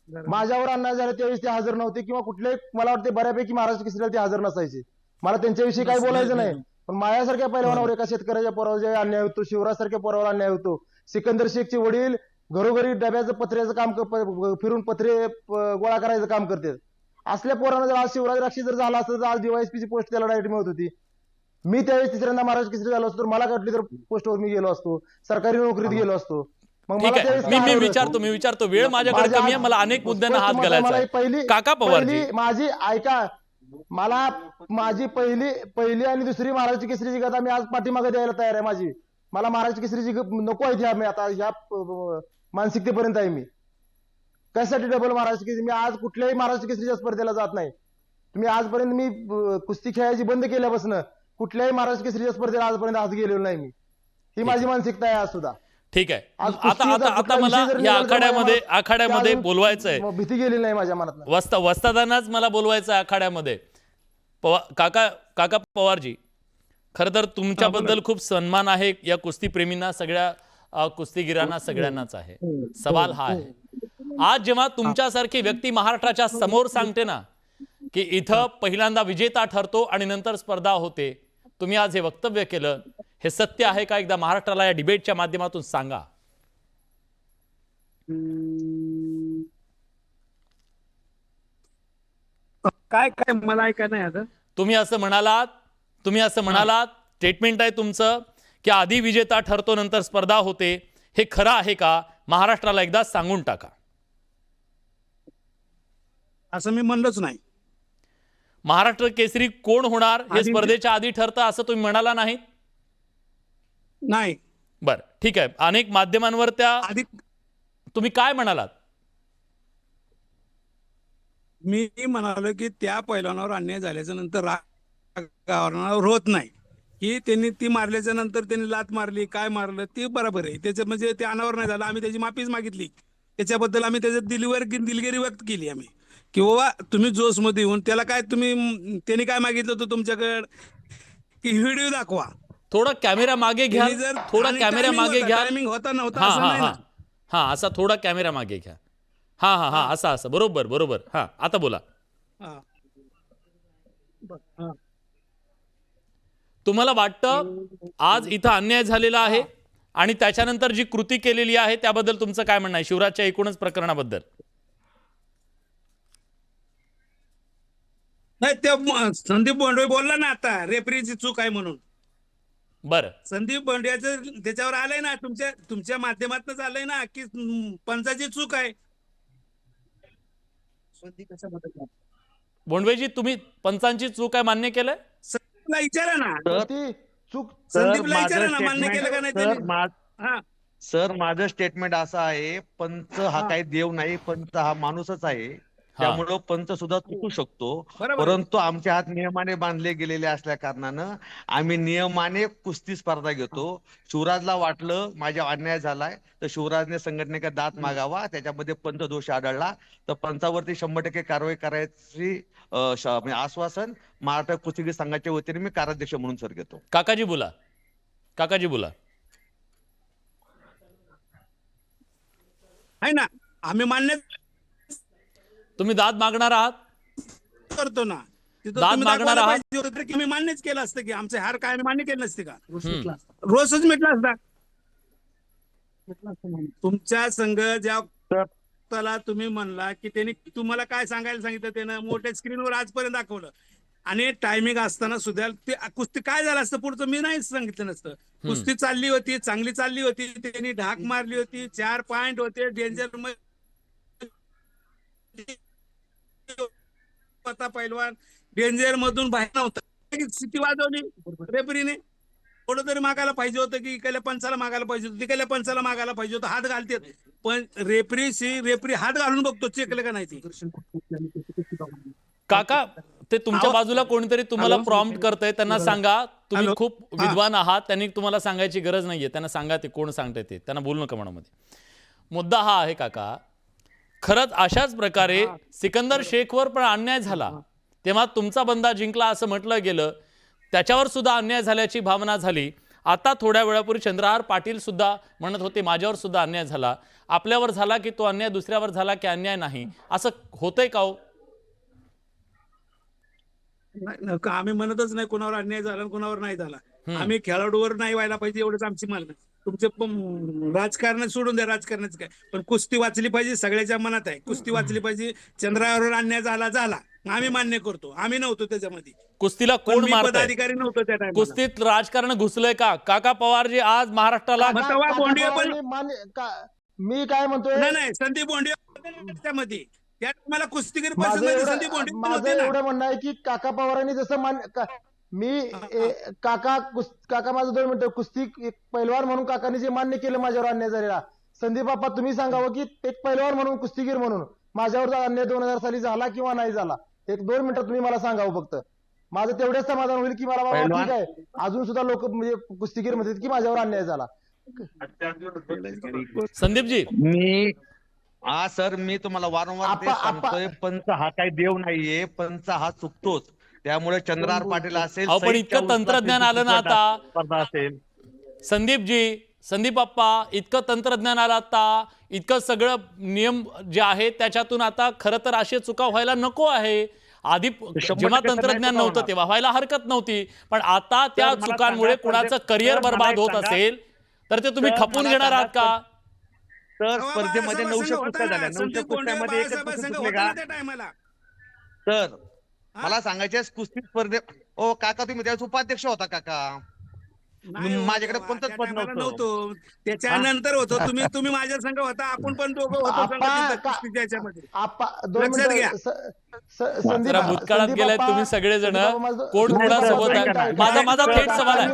माझ्यावर अन्याय झाला त्यावेळेस ते हजर नव्हते, किंवा कुठले मला वाटते बऱ्यापैकी महाराष्ट्र केसरीला ते हजर नसायचे. मला त्यांच्याविषयी काही बोलायचं नाही, पण माझ्यासारख्या पहिलवानावर, एका शेतकऱ्याच्या पोरावर जे अन्याय होतो, शिवराज सारख्या पोरावर अन्याय होतो. सिकंदर शेखचे वडील घरोघरी डब्याचं पत्र्याचं काम फिरून पत्रे गोळा करायचं काम करतात. असल्या पोरांना जर आज शिवराज राक्षी जर झाला असतं तर आज डीवायएसपीची पोस्ट त्याला डायरेक्ट मिळत होती. मी त्यावेळेस तिसऱ्यांदा महाराष्ट्र केसरी झालो असतो तर मला कटली तर पोस्टवर मी गेलो असतो, सरकारी नोकरीत गेलो असतो. ठीक आहे, मी विचारतो. वेळ माझ्याकडे कमी आहे, मला अनेक मुद्द्यांना हात घालायचा आहे. काका पवारजी माझी ऐका, मला माझी पहिली आणि दुसरी महाराष्ट्र केसरीची गदा मी आज पाठीमागे द्यायला तयार आहे. मला महाराष्ट्र केसरीची नको आहे. मी आता ह्या मानसिकतेपर्यंत आहे. मी कशासाठी डबल महाराष्ट्र केसरी? मी आज कुठल्याही महाराष्ट्र केसरीच्या स्पर्धेला जात नाही. तुम्ही आजपर्यंत मी कुस्ती खेळायची बंद केल्यापासून कुठल्याही महाराष्ट्र केसरीच्या स्पर्धेला आजपर्यंत आज गेलेलो नाही मी. ही माझी मानसिकता आहे आज सुद्धा. ठीक आहे. आता मला या आखाड्यामध्ये बोलवायचंय. भीती गेली नाही माझ्या मनात. वस्तादांनाच मला बोलवायचं आखाड्यामध्ये. काका पवारजी, खरं तर तुमच्याबद्दल खूप सन्मान आहे या कुस्तीप्रेमींना, सगळ्या कुस्तीगिरांना, सगळ्यांनाच आहे. सवाल हा आहे, आज जेव्हा तुमच्यासारखी व्यक्ती महाराष्ट्राच्या समोर सांगते ना की इथं पहिल्यांदा विजेता ठरतो आणि नंतर स्पर्धा होते, तुम्ही आज हे वक्तव्य केलं, हे सत्य आहे का? एकदा महाराष्ट्राला या डिबेटच्या माध्यमातून सांगा. काय मला ऐका नाही आता. तुम्ही असं म्हणालात, स्टेटमेंट आहे तुमचं की आधी विजेता ठरतो नंतर स्पर्धा होते. हे खरं आहे का? महाराष्ट्राला एकदा सांगून टाका. असं मी म्हणलोच नाही. महाराष्ट्र केसरी कोण होणार हे स्पर्धेच्या आधी ठरतं असं तुम्ही म्हणाला नाहीत? नाही. बरं, ठीक आहे. अनेक माध्यमांवर त्या आधी तुम्ही काय म्हणालात? मी म्हणालो की त्या पैलवानावर अन्याय झाल्याच्या नंतर रागावर होत नाही, की त्यांनी ती मारल्याच्या नंतर त्यांनी लात मारली, काय मारलं ते बरोबर आहे. त्याचं म्हणजे ते अनावर नाही झालं. आम्ही त्याची माफीच मागितली. त्याच्याबद्दल आम्ही त्याच्यात दिलगिरी व्यक्त केली आम्ही, की बाबा तुम्ही जोश मध्ये येऊन त्याला काय त्यांनी काय मागितलं होतं तुमच्याकडे की व्हिडिओ दाखवा. थोडा कॅमेरा मागे घ्या, थोडा कॅमेरा मागे घ्या. टायमिंग होता नव्हता असं नाही ना. हा, असा थोडा कॅमेरा मागे घ्या. हा, असं बरोबर. हा, आता बोला. तुम्हाला वाटतं आज इथं अन्याय झालेला आहे आणि त्याच्यानंतर जी कृती केलेली आहे त्याबद्दल तुमचं काय म्हणणं आहे शिवराजच्या एकूणच प्रकरणाबद्दल? नाही, ते संदीप बोंडवे बोलला ना आता रेफरीची चूक आहे म्हणून. बरं, संदीप बोंडव्याचं त्याच्यावर आलंय ना, तुमच्या माध्यमातून आलंय ना की पंचाची चूक आहे. बोंडवेजी, तुम्ही पंचांची चूक आहे मान्य केलंय? संदीपला विचारा ना. चूक संदीपला विचारा ना मान्य केलं का नाही. सर, माझं स्टेटमेंट असं आहे, पंच हा काही देव नाही, पंच हा माणूसच आहे. त्यामुळं पंच सुद्धा चुकू शकतो, परंतु आमच्या हात नियमाने बांधले गेलेले असल्या कारणानं आम्ही नियमाने कुस्ती स्पर्धा घेतो. शिवराजला वाटलं माझ्या अन्याय झालाय तर शिवराजने संघटनेचा दाद मागावा, त्याच्यामध्ये पंच दोष आढळला तर पंचावरती 100% कारवाई करायची आश्वासन महाराष्ट्र कुस्तीगीर संघाच्या वतीने मी कार्याध्यक्ष म्हणून सर घेतो. काकाजी बोला. आहे ना, आम्ही मान्य. तुम्ही दाद मागणार आहात? करतो ना, तिथं दाद तुम्ही मागणार दाखवायला आहात? पाहिजे होतं की मी मान्यच केलं असतं की आमचे हार काय मान्य केले नसते का? रोजच मिटला असता. तुमच्या संघ ज्या त्याला तुम्ही म्हणला की त्यांनी तुम्हाला काय सांगायला सांगितलं, त्यानं मोठ्या स्क्रीनवर आजपर्यंत दाखवलं आणि टायमिंग असताना सुद्धा ते कुस्ती काय झालं असतं पुढचं मी नाही सांगितलं नसतं. कुस्ती चालली होती, चांगली चालली होती, त्यांनी ढाक मारली होती, 4 पॉइंट होते, डेंजर होता पैलवान, डेंजर मधून बाहेर नव्हता, सिटी वाजवली रेफरीने. थोडं तरी मागायला पाहिजे होतं की इकडल्या पंचाला मागायला पाहिजे होतं, तिकडल्या पंचाला मागायला पाहिजे होतं. हात घालते पण रेफरी हात घालून बघतो चेकलं का नाही ते. काका ते तुमच्या बाजूला कोणीतरी तुम्हाला प्रॉम्प्ट करतंय, त्यांना सांगा तुम्ही हॅलो? खूप विद्वान आहात, त्यांनी तुम्हाला सांगायची गरज नाहीये, त्यांना सांगा ते कोण सांगताय ते, त्यांना बोलू नका मनामध्ये. मुद्दा हा आहे काका, खरंच अशाच प्रकारे सिकंदर शेखवर पण अन्याय झाला, तेव्हा तुमचा बंदा जिंकला असं म्हटलं गेलं, त्याच्यावर सुद्धा अन्याय झाल्याची भावना झाली. आता थोड्या वेळापूर्वी चंद्रहार पाटील सुद्धा म्हणत होते माझ्यावर सुद्धा अन्याय झाला. आपल्यावर झाला की तो अन्याय दुसऱ्यावर झाला की अन्याय नाही, असं होतंय का हो? आम्ही म्हणतच नाही कोणावर अन्याय झाला आणि कोणावर नाही झाला. आम्ही खेळाडूवर नाही व्हायला पाहिजे एवढंच आमची मागणी. तुमचे राजकारण सोडून द्या, राजकारणाचं काय, पण कुस्ती वाचली पाहिजे सगळ्याच्या मनात आहे. कुस्ती वाचली पाहिजे. चंद्रावर अन्याय झाला आम्ही मान्य करतो, आम्ही नव्हतो त्याच्यामध्ये, कुस्तीला कोण मारतंय? पदाधिकारी नव्हतो त्या टाइमला. कुस्तीत राजकारण घुसलंय का? काका पवारजी आज महाराष्ट्राला मग तेव्हा बोंडिया पण मी काय म्हणतोय, नाही संदीप बोंडे त्यामध्ये त्या मला कुस्तीगीर माझं परिषदेमध्ये संदीप बोंडे एवढं पण माझं होते ना. एवढं म्हणणं आहे की काका पवारांनी जसं काका माझं 2 मिनिटं कुस्ती एक पैलवान म्हणून काकांनी जे मान्य केलं माझ्यावर अन्याय झालेला, संदीप बाप्पा तुम्ही सांगावं की एक पैलवान म्हणून कुस्तीगीर म्हणून माझ्यावर अन्याय 2000 साली झाला किंवा नाही झाला. एक 2 मिनिटं तुम्ही मला सांगावं फक्त. माझं तेवढंच समाधान होईल की मला बाबा पैलवान. ठीक आहे, अजून सुद्धा लोक म्हणजे कुस्तीगीर म्हणतात की माझ्यावर अन्याय झाला. संदीपजी सर मी तुम्हाला वारंवार तेच सांगतोय, पंच हा काही देव नाहीये, पंच हा चुकतोच. त्यामुळे चंद्रहार पाटील असेल, अहो, पण इतकं तंत्रज्ञान आलं ना आता. स्पर्धा असेल, संदीप बाप्पा, इतकं तंत्रज्ञान आलं आता, इतकं सगळं नियम जे आहेत त्याच्यातून आता खरं तर अशी चुका व्हायला नको आहे. आधी जेव्हा तंत्रज्ञान नव्हतं तेव्हा व्हायला हरकत नव्हती, पण आता त्या मला चुकांमुळे सांगा, कुणाचं करिअर सर, मला बर्बाद एक होत सांगा. असेल तर ते तुम्ही सर, खपून मला घेणार आहात सांगा, का? तर स्पर्धेमध्ये 900 कुस्त्या झाल्या, 900 कुस्त्यामध्ये एकच कुस्ती चुकले का? तर मला सांगायचे कुस्ती स्पर्धे, ओ काका तुम्ही त्यावेळेस उपाध्यक्ष होता काका, माझ्याकडे कोणतंच पद नव्हतं. त्याच्यानंतर होतो तुम्ही माझ्या संघ होता, आपण पण दोघं होतो संघ कुस्तीच्या याच्यामध्ये. लक्षात घ्या. जरा भूतकाळात गेलाय तुम्ही सगळेजण, कोण कोणासोबत आहे. माझा थेट सवाल आहे.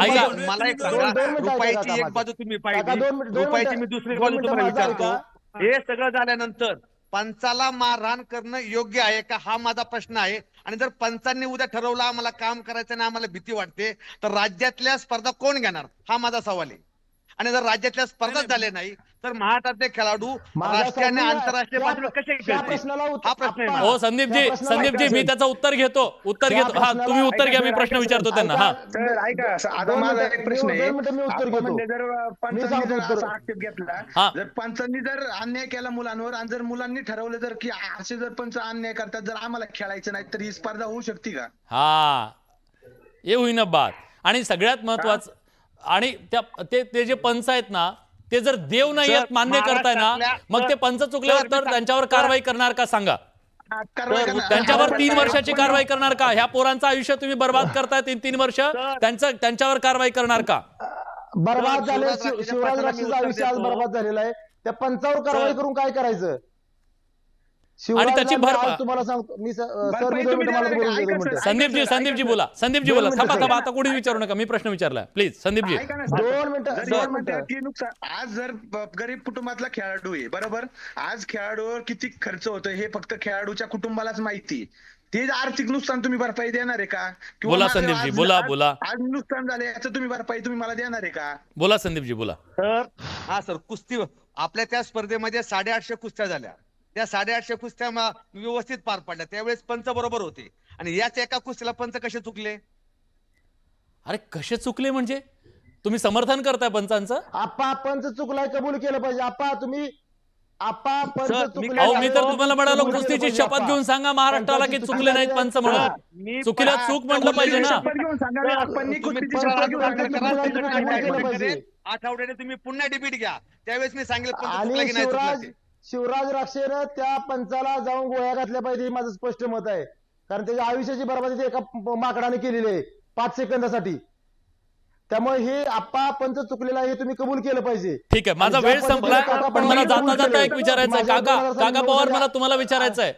ऐका, मला एक सांगा, रुपयाची एक बाजू तुम्ही पाहिली, रुपयाची मी दुसरी बाजू तुम्हाला विचारतो. हे सगळं झाल्यानंतर पंचाला मारहाण करणं योग्य आहे का, हा माझा प्रश्न आहे. आणि जर पंचांनी उद्या ठरवलं आम्हाला काम करायचं नाही, आम्हाला भीती वाटते, तर राज्यातल्या स्पर्धा कोण घेणार, हा माझा सवाल आहे. आणि जर राज्यातल्या स्पर्धाच झाल्या नाही तर महाराष्ट्रातले खेळाडू राष्ट्रीय आणि आंतरराष्ट्रीय पातळीवर कसे खेळतील, हा प्रश्न आहे. हो संदीपजी मी त्याचं उत्तर घेतो. हा तुम्ही उत्तर घ्या, मी प्रश्न विचारतो त्यांना. हा तर ऐका, आता माझा एक प्रश्न आहे. मी उत्तर आपण घेतो. म्हणजे जर पंचांनी सांगतो जर उत्तर. असा आक्षेप घेतला, हा. जर पंचांनी जर अन्याय केला मुलांवर आणि जर मुलांनी ठरवलं जर की असे जर पंच अन्याय करतात, जर आम्हाला खेळायचं नाही, तर ही स्पर्धा होऊ शकते का? हा हे होईना बात. आणि सगळ्यात महत्वाचं, आणि ते जे पंच आहेत ना, ते जर देव नाही आहेत मान्य करताय ना, मग ते पंच चुकल्यावर तर त्यांच्यावर कारवाई करणार का सांगा? कारवाई करणार- त्यांच्यावर 3 वर्षाची कारवाई करणार का? ह्या पोरांचं आयुष्य तुम्ही बर्बाद करताय 3 वर्ष, त्यांच्यावर कारवाई करणार का? बर्बाद झाले. शिवराज राक्षसच्या शिवराज प्रश्नाला मी राक्षस उत्तर आयुष्य आज देतो. बर्बाद झालेला आहे. त्या पंचावर कारवाई करून काय करायचं? आणि त्याची शिवराज तुम्हाला सांगतो मी सर, मी 2 मिनिटं मला बोलू दे, 2 मिनिटं. संदीपजी बोला. थांबा, आता कोणी विचारू नका, मी प्रश्न विचारला प्लीज. संदीपजी ऐका ना, 2 मिनिटं, जर 2 आपण म्हणतो मिनिटं. की नुकसान, आज जर गरीब कुटुंबातला खेळाडू आहे, बरोबर, आज खेळाडूवर किती खर्च होतो हे फक्त खेळाडूच्या कुटुंबालाच माहिती. ते आर्थिक नुकसान तुम्ही भरपाई देणार आहे का? किंवा बोला माझं संदीपजी, आज- बोला. आज नुकसान झाले याचं तुम्ही भरपाई तुम्ही मला देणार आहे का? बोला संदीपजी बोला. सर कुस्ती आपल्या त्या स्पर्धेमध्ये 850 कुस्त्या झाल्या. त्या 850 कुस्त्या व्यवस्थित पार पडल्या, त्यावेळेस पंच बरोबर होते. आणि याच एका कुस्तीला पंच कसे चुकले? अरे कसे चुकले म्हणजे तुम्ही समर्थन करताय पंचांचं? आप्पा पंच चुकलाय कबूल केलं पाहिजे. आप्पा तुम्ही आपा पंच सर, चुकले मी अहो मी तर आहे. तुम्हाला म्हणालो चुकले कुस्तीची पाहिजे शपथ आपा. घेऊन सांगा महाराष्ट्राला की पंचाची चुकले नाहीत चुकी पंच म्हणून. मी चुकीला पहा- चूक म्हटलं पाहिजे ना. शपथ घेऊन सांगावी आपण तुम्ही कुस्तीची परत शपथ घेऊन सांगा, सांगावी. करा, तुम्ही संघटना तुम्ही काय केलं करेल? पाहिजे. आठवड्याने तुम्ही पुन्हा डिबेट घ्या, त्यावेळेस मी सांगेल पंच चुकला आणि की नाही चुकला शिवराज ते. शिवराज राक्षेनं त्या पंचाला जाऊन गोळ्या घातल्या पाहिजे हे माझं स्पष्ट मत आहे. कारण त्याच्या आयुष्याची बरबादी ते एका माकडाने केलेली आहे 5 सेकंदासाठी. त्यामुळे हे आप्पा पंच चुकलेला आहे हे तुम्ही कबूल केलं पाहिजे. ठीक आहे, माझा आणि ज्या वेळ पद्धतीने संपलाय, काका पण मला पवारांनी जाता कबूल जाता केलं. एक विचारायचं आहे. माझ्या काका 2000 काका पवार, साली मला तुम्हाला विचारायचं आहे.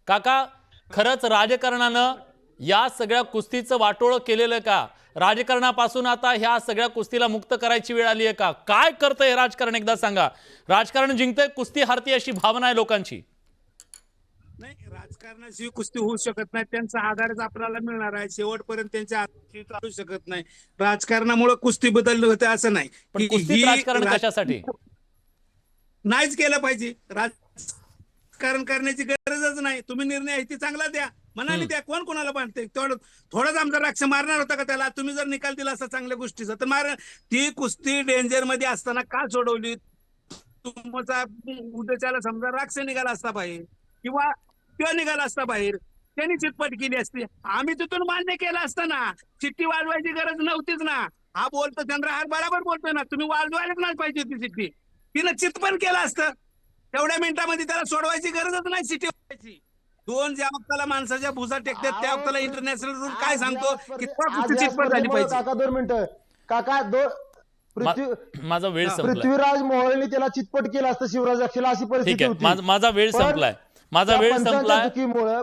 काका, खरंच राजकारणानं या सगळ्या कुस्तीचं वाटोळं केलेलं का? राजकारणापासून आता ह्या सगळ्या कुस्तीला मुक्त करायची वेळ आली आहे का? काय करतंय हे राजकारण, एकदा सांगा. राजकारण जिंकतंय, कुस्ती हारती अशी भावना आहे लोकांची. नाही, राजकारणाशिवाय कुस्ती होऊ शकत नाही. त्यांचा आधारच आपल्याला मिळणार आहे. शेवटपर्यंत त्यांच्या हाती चालू शकत नाही. राजकारणामुळे कुस्ती बदलली होते असं नाही. पण की कुस्तीत ही राजकारण राज- कशासाठी? नाहीच केलं पाहिजे. राजकारण करण्याची गरजच नाही. तुम्ही निर्णय आहे ती चांगला द्या, मनाने द्या. कोण कोणाला बांधते? थोडाच आमचा राक्ष मारणार होता का त्याला? तुम्ही जर निकाल दिला असता चांगल्या गोष्टीचा तर मार. ती कुस्ती डेंजर मध्ये असताना का सोडवली? तुमचा उद्याच्याला समजा राक्ष निघाला असता बाहेर किंवा तो निघाला असता बाहेर, त्यांनी चितपट केली असती. आम्ही तिथून मान्य केलं असतं ना. चिठ्ठी वाजवायची गरज नव्हतीच ना. हा बोलतो चंद्रहार बरोबर बोलतोय ना. तुम्ही वाजवायलाच नाही पाहिजे होती चिठ्ठी. तिनं चितपण केलं असतं. तेवढ्या मिनिटामध्ये त्याला सोडवायची गरजच नाही चिठ्ठी व्हायची. 2 ज्या वक्ताला माणसाच्या भुजा टेकतात त्या वक्ताला इंटरनॅशनल रूल काय सांगतो की चितपट झाली पाहिजे. काका 2 मिनिटं. काका माझा वेळ संपलाय. पृथ्वीराज मोहोळनी त्याला चितपट केलं असतं शिवराज राक्षेला, अशी ठीक परिस्थिती आहे, होती. माझा वेळ पण संपलाय. माझा त्या वेळ पंचांच्या संपलाय. चुकीमुळं